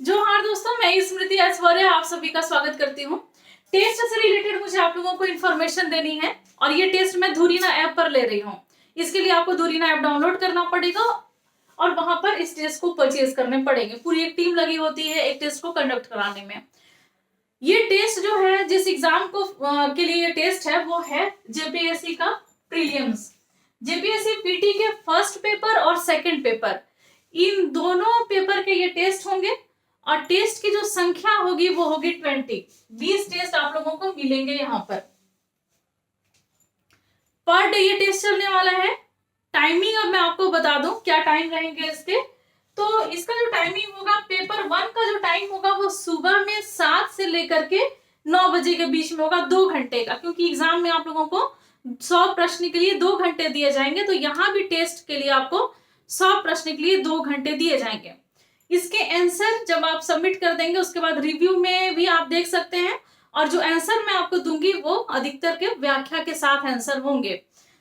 जोहार दोस्तों, मैं स्मृति ऐश्वर्या आप सभी का स्वागत करती हूँ। टेस्ट से रिलेटेड मुझे आप लोगों को इन्फॉर्मेशन देनी है और ये टेस्ट मैं धुरीना ऐप पर ले रही हूँ। इसके लिए आपको धुरीना ऐप डाउनलोड करना पड़ेगा और वहां पर इस टेस्ट को परचेज करने पड़ेंगे। पूरी एक टीम लगी होती है एक टेस्ट को कंडक्ट कराने में। ये टेस्ट जो है, जिस एग्जाम को के लिए ये टेस्ट है वो है जेपीएससी का प्रीलिम्स। जेपीएससी पीटी के फर्स्ट पेपर और सेकंड पेपर, इन दोनों पेपर के ये टेस्ट होंगे और टेस्ट की जो संख्या होगी वो होगी 20 टेस्ट आप लोगों को मिलेंगे यहाँ पर डे ये टेस्ट चलने वाला है। टाइमिंग अब मैं आपको बता दूं क्या टाइम रहेंगे इसके। तो इसका जो टाइमिंग होगा, पेपर 1 का जो टाइम होगा वो सुबह में 7 से लेकर के 9 बजे के बीच में होगा, 2 घंटे का, क्योंकि एग्जाम में आप लोगों को 100 प्रश्न के लिए 2 घंटे दिए जाएंगे। तो यहाँ भी टेस्ट के लिए आपको 100 प्रश्न के लिए 2 घंटे दिए जाएंगे। इसके आंसर जब आप सबमिट कर देंगे उसके बाद रिव्यू में भी आप देख सकते हैं, और जो आंसर मैं आपको दूंगी वो अधिकतर के व्याख्या के साथ आंसर होंगे।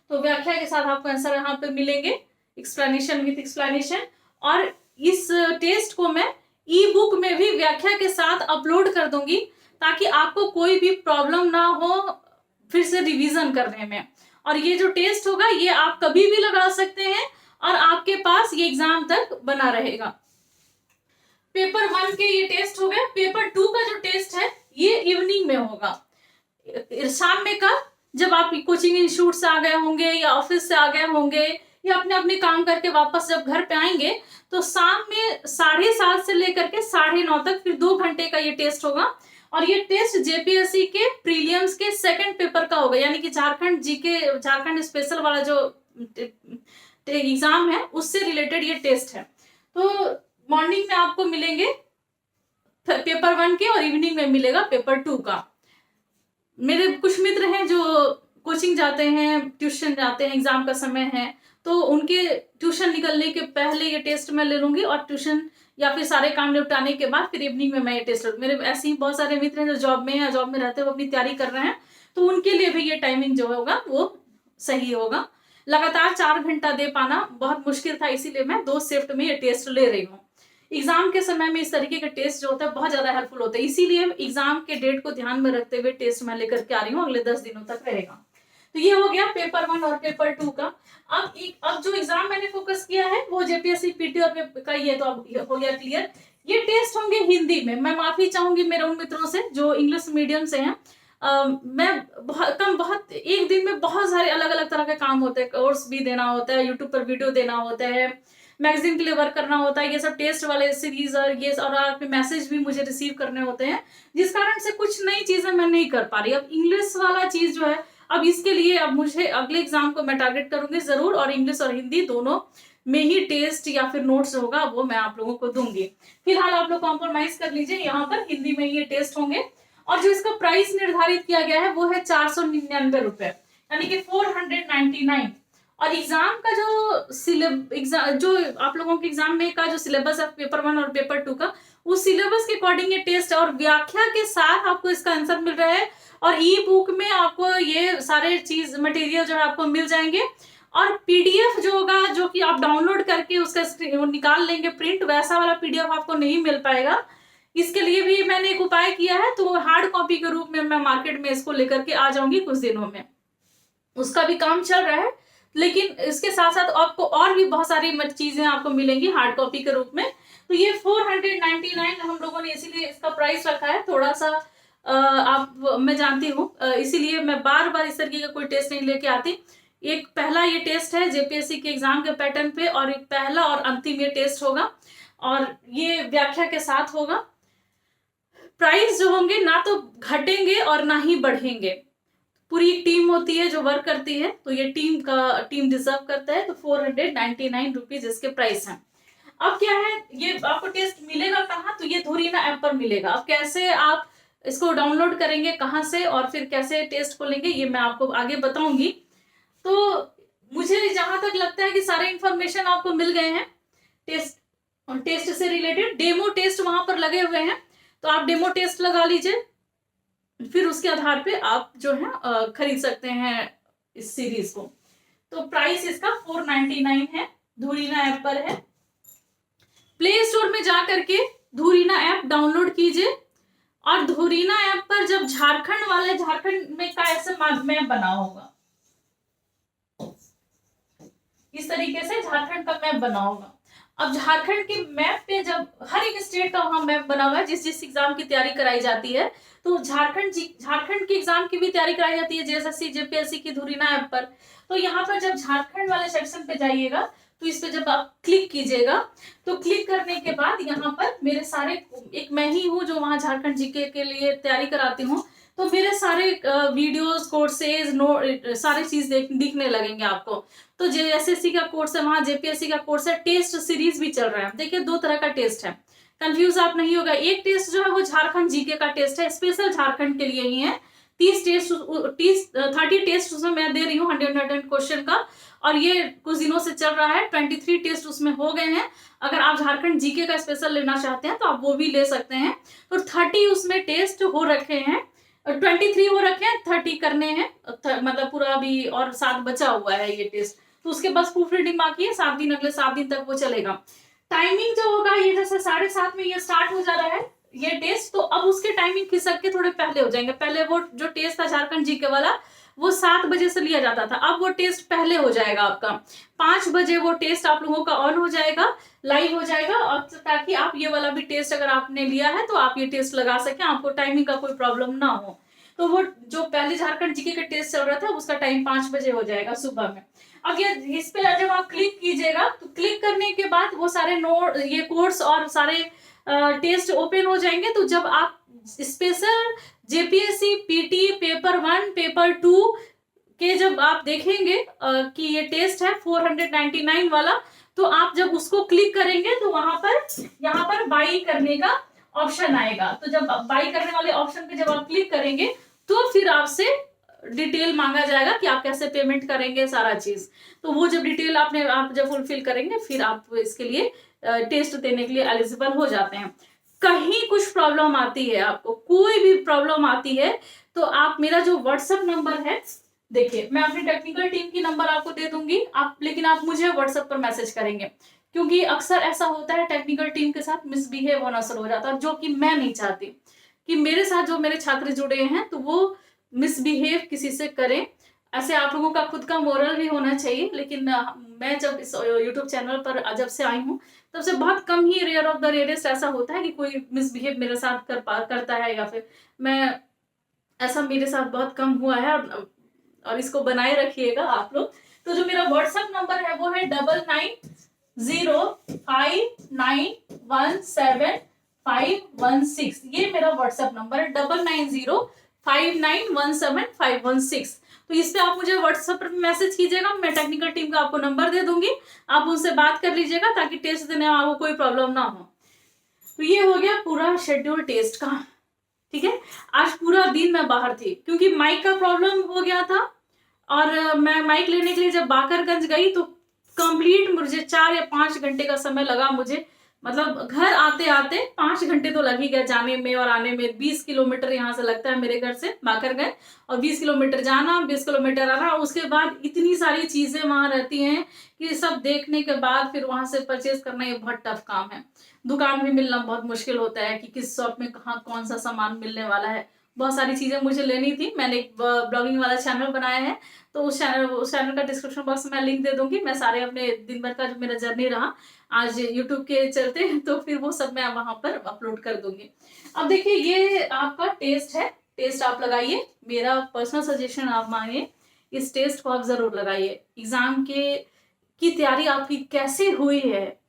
तो व्याख्या के साथ आपको आंसर यहाँ पे मिलेंगे, एक्सप्लेनेशन विद एक्सप्लेनेशन। और इस टेस्ट को मैं ई बुक में भी व्याख्या के साथ अपलोड कर दूंगी ताकि आपको कोई भी प्रॉब्लम ना हो फिर से रिवीजन करने में। और ये जो टेस्ट होगा ये आप कभी भी लगा सकते हैं और आपके पास ये एग्जाम तक बना रहेगा। पेपर 1 के ये टेस्ट हो गए। पेपर 2 का जो टेस्ट है ये इवनिंग में होगा, शाम में का, जब आप कोचिंग इंस्टीट्यूट से आ गए होंगे या ऑफिस से आ गए होंगे या अपने अपने काम करके वापस जब घर पे आएंगे तो शाम में 7:30 से लेकर के 9:30 तक फिर 2 घंटे का ये टेस्ट होगा। और ये टेस्ट जेपीएससी के प्रीलियम्स के सेकंड पेपर का होगा, यानी कि झारखंड जीके, झारखंड स्पेशल वाला जो एग्जाम है उससे रिलेटेड ये टेस्ट है। तो मॉर्निंग में आपको मिलेंगे पेपर 1 के और इवनिंग में मिलेगा पेपर 2 का। मेरे कुछ मित्र हैं जो कोचिंग जाते हैं, ट्यूशन जाते हैं, एग्जाम का समय है तो उनके ट्यूशन निकलने के पहले ये टेस्ट मैं ले लूंगी और ट्यूशन या फिर सारे काम निपटाने के बाद फिर इवनिंग में मैं ये टेस्ट लूंगी। मेरे ऐसे ही बहुत सारे मित्र हैं जो जॉब में या जॉब में रहते हुए अपनी तैयारी कर रहे हैं, तो उनके लिए भी ये टाइमिंग जो होगा वो सही होगा। लगातार 4 घंटा दे पाना बहुत मुश्किल था, इसीलिए मैं 2 शिफ्ट में ये टेस्ट ले रही हूँ। एग्जाम के समय में इस तरीके के टेस्ट जो होता है बहुत ज्यादा हेल्पफुल होता है, इसीलिए एग्जाम के डेट को ध्यान में रखते हुए टेस्ट मैं लेकर के आ रही हूँ, अगले 10 दिनों तक रहेगा। तो ये हो गया पेपर 1 और पेपर 2 का। अब जो एग्जाम मैंने फोकस किया है वो जेपीएससी पीटी और का ये तो अब हो गया क्लियर। ये टेस्ट होंगे हिंदी में। मैं माफी चाहूंगी मेरे उन मित्रों से जो इंग्लिश मीडियम से हैं। मैं बहुत एक दिन में बहुत सारे अलग अलग तरह के काम होते हैं, कोर्स भी देना होता है, यूट्यूब पर वीडियो देना होता है, मैगजीन के लिए वर्क करना होता है, ये सब टेस्ट वाले सीरीज और आपके मैसेज भी मुझे रिसीव करने होते हैं, जिस कारण से कुछ नई चीजें मैं नहीं कर पा रही। अब इंग्लिश वाला चीज जो है, अब इसके लिए अब मुझे अगले एग्जाम को मैं टारगेट करूंगी जरूर, और इंग्लिश और हिंदी दोनों में ही टेस्ट या फिर नोट्स होगा वो मैं आप लोगों को दूंगी। फिलहाल आप लोग कॉम्प्रोमाइज कर लीजिए, यहाँ पर हिंदी में ये टेस्ट होंगे। और जो इसका प्राइस निर्धारित किया गया है वो है 499 रुपए, यानी कि 499। और एग्जाम का जो आप लोगों के एग्जाम में का जो सिलेबस है पेपर 1 और पेपर 2 का, उस सिलेबस के अकॉर्डिंग ये टेस्ट है और व्याख्या के साथ आपको इसका आंसर मिल रहा है। और ई बुक में आपको ये सारे चीज मटेरियल जो है आपको मिल जाएंगे। और पीडीएफ जो होगा, जो कि आप डाउनलोड करके उसका निकाल लेंगे प्रिंट, वैसा वाला पीडीएफ आपको नहीं मिल पाएगा। इसके लिए भी मैंने एक उपाय किया है, तो हार्ड कॉपी के रूप में मैं मार्केट में इसको लेकर के आ जाऊंगी कुछ दिनों में। उसका भी काम चल रहा है, लेकिन इसके साथ साथ आपको और भी बहुत सारी चीजें आपको मिलेंगी हार्ड कॉपी के रूप में। तो ये 499 हम लोगों ने इसीलिए इसका प्राइस रखा है थोड़ा सा, मैं जानती हूँ, इसीलिए मैं बार बार इस तरीके का कोई टेस्ट नहीं लेके आती। एक पहला ये टेस्ट है जेपीएससी के एग्जाम के पैटर्न पे, और एक पहला और अंतिम ये टेस्ट होगा और ये व्याख्या के साथ होगा। प्राइस जो होंगे ना तो घटेंगे और ना ही बढ़ेंगे। पूरी एक टीम होती है जो वर्क करती है, तो ये टीम डिजर्व करता है। तो 499 रुपीज इसके प्राइस हैं। अब क्या है, ये आपको टेस्ट मिलेगा कहाँ, तो ये धुरीना ऐप पर मिलेगा। अब कैसे आप इसको डाउनलोड करेंगे, कहाँ से, और फिर कैसे टेस्ट को लेंगे, ये मैं आपको आगे बताऊंगी। तो मुझे जहां तक लगता है कि सारे इंफॉर्मेशन आपको मिल गए हैं टेस्ट से रिलेटेड। डेमो टेस्ट वहां पर लगे हुए हैं, तो आप डेमो टेस्ट लगा लीजिए, फिर उसके आधार पे आप जो है खरीद सकते हैं इस सीरीज को। तो प्राइस इसका 499 है, धुरीना ऐप पर है। प्ले स्टोर में जा करके धुरीना ऐप डाउनलोड कीजिए और धुरीना ऐप पर जब झारखंड में का ऐसे मैप बना होगा, इस तरीके से झारखंड का मैप बना होगा। अब झारखंड के मैप पे जब हर एक स्टेट का वहां मैप बना हुआ है, जिस जिस एग्जाम की तैयारी कराई जाती है, तो झारखंड की एग्जाम की भी तैयारी कराई जाती है जेएसएससी जेपीएससी की धुरीना ऐप पर। तो यहाँ पर जब झारखंड वाले सेक्शन पे जाइएगा तो इस पे जब आप क्लिक कीजिएगा, तो क्लिक करने के बाद यहाँ पर मेरे सारे, एक मैं ही हूँ जो वहां झारखंड जीके के लिए तैयारी कराती हूँ, तो मेरे सारे वीडियोस कोर्सेज सारी चीज दिखने लगेंगे आपको। तो जेएसएससी का कोर्स है, वहां जेपीएससी का कोर्स है, टेस्ट सीरीज भी चल रहा है। देखिए 2 तरह का टेस्ट है, कंफ्यूज आप नहीं होगा। एक टेस्ट जो है वो झारखंड जीके का टेस्ट है, स्पेशल झारखंड के लिए ही है। 30 टेस्ट उसमें मैं दे रही हूँ 100 क्वेश्चन का, और ये कुछ दिनों से चल रहा है। 23 टेस्ट उसमें हो गए हैं। अगर आप झारखंड जीके का स्पेशल लेना चाहते हैं तो आप वो भी ले सकते हैं। तो 30 उसमें टेस्ट हो रखे हैं, 23 हो रखे हैं, 30 करने हैं, मतलब पूरा अभी और 7 बचा हुआ है ये टेस्ट। तो उसके बस प्रूफ रीडिंग बाकी है, 7 दिन, अगले 7 दिन तक वो चलेगा। टाइमिंग जो होगा, ये जैसे 7:30 में ये स्टार्ट हो जा रहा है ये टेस्ट, तो अब उसके टाइमिंग खिसक के थोड़े पहले हो जाएंगे। पहले वो जो टेस्ट था झारखंड जीके वाला, वो 7 बजे से लिया जाता था, अब वो टेस्ट पहले हो जाएगा आपका। 5 बजे वो टेस्ट आप लोगों का ऑन हो जाएगा, लाइव हो जाएगा, और ताकि आप ये वाला भी टेस्ट अगर आपने लिया है तो आप ये टेस्ट लगा सके, आपको टाइमिंग का कोई प्रॉब्लम ना हो। तो वो जो पहले झारखंड जीके का टेस्ट चल रहा था उसका टाइम 5 बजे हो जाएगा सुबह में। अब ये इस पे जब आप क्लिक कीजिएगा, तो क्लिक करने के बाद वो सारे नोट, ये कोर्स और सारे टेस्ट ओपन हो जाएंगे। तो जब आप special JPSC PT paper 1 paper 2 के जब आप देखेंगे कि ये टेस्ट है 499 वाला, तो आप जब उसको क्लिक करेंगे तो यहाँ पर बाई करने का ऑप्शन आएगा। तो जब बाई करने वाले ऑप्शन पे जब आप क्लिक करेंगे तो फिर आपसे डिटेल मांगा जाएगा कि आप कैसे पेमेंट करेंगे, सारा चीज। तो वो जब डिटेल आप जब फुलफिल करेंगे, फिर आप इसके लिए टेस्ट देने के लिए एलिजिबल हो जाते हैं। कहीं कुछ प्रॉब्लम आती है, आपको कोई भी प्रॉब्लम आती है, तो आप मेरा जो व्हाट्सएप नंबर है, देखिए मैं अपनी टेक्निकल टीम की नंबर आपको दे दूंगी, लेकिन आप मुझे व्हाट्सएप पर मैसेज करेंगे, क्योंकि अक्सर ऐसा होता है टेक्निकल टीम के साथ मिसबिहेव होना शुरू हो जाता है, जो कि मैं नहीं चाहती कि मेरे साथ जो मेरे छात्र जुड़े हैं तो वो मिसबिहेव किसी से करें। ऐसे आप लोगों का खुद का मोरल भी होना चाहिए। लेकिन मैं जब इस यूट्यूब चैनल पर जब से आई हूँ, तब से बहुत कम ही, रेयर ऑफ द रेयरेस्ट ऐसा होता है कि कोई मिसबिहेव मेरे साथ करता है, या फिर मैं, ऐसा मेरे साथ बहुत कम हुआ है। और इसको बनाए रखिएगा आप लोग। तो जो मेरा व्हाट्सएप नंबर है वो है 9905917516। ये मेरा व्हाट्सएप नंबर है 9905917516। तो इस पे आप मुझे व्हाट्सएप पर मैसेज कीजिएगा, मैं टेक्निकल टीम का आपको नंबर दे दूंगी, आप उनसे बात कर लीजिएगा ताकि टेस्ट देने में आपको कोई प्रॉब्लम ना हो। तो ये हो गया पूरा शेड्यूल टेस्ट का, ठीक है। आज पूरा दिन मैं बाहर थी क्योंकि माइक का प्रॉब्लम हो गया था, और मैं माइक लेने के लिए जब बाकरगंज गई तो कंप्लीट मुझे 4 या 5 घंटे का समय लगा मुझे, मतलब घर आते आते 5 घंटे तो लग ही गया, जाने में और आने में। 20 किलोमीटर यहाँ से लगता है मेरे घर से बाकरगंज, और 20 किलोमीटर जाना, 20 किलोमीटर आना। उसके बाद इतनी सारी चीजें वहां रहती हैं कि सब देखने के बाद फिर वहां से परचेज करना ये बहुत टफ काम है। दुकान भी मिलना बहुत मुश्किल होता है कि किस शॉप में कहाँ कौन सा सामान मिलने वाला है। बहुत सारी चीजें मुझे लेनी थी। मैंने एक ब्लॉगिंग वाला चैनल बनाया है, तो उस चैनल का डिस्क्रिप्शन बॉक्स में लिंक दे दूंगी। मैं सारे अपने दिन भर का जो मेरा जर्नी रहा आज यूट्यूब के चलते, तो फिर वो सब मैं वहां पर अपलोड कर दूंगी। अब देखिए ये आपका टेस्ट है, टेस्ट आप लगाइए, मेरा पर्सनल सजेशन आप मानिए, इस टेस्ट को आप जरूर लगाइए। एग्जाम की तैयारी आपकी कैसे हुई है,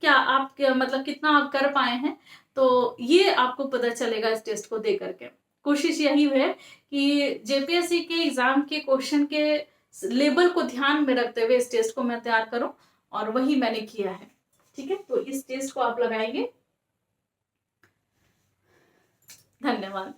क्या आप मतलब कितना आप कर पाए हैं, तो ये आपको पता चलेगा इस टेस्ट को दे करके। कोशिश यही है कि जेपीएससी के एग्जाम के क्वेश्चन के लेवल को ध्यान में रखते हुए इस टेस्ट को मैं तैयार करूं, और वही मैंने किया है, ठीक है। तो इस टेस्ट को आप लगाएंगे। धन्यवाद।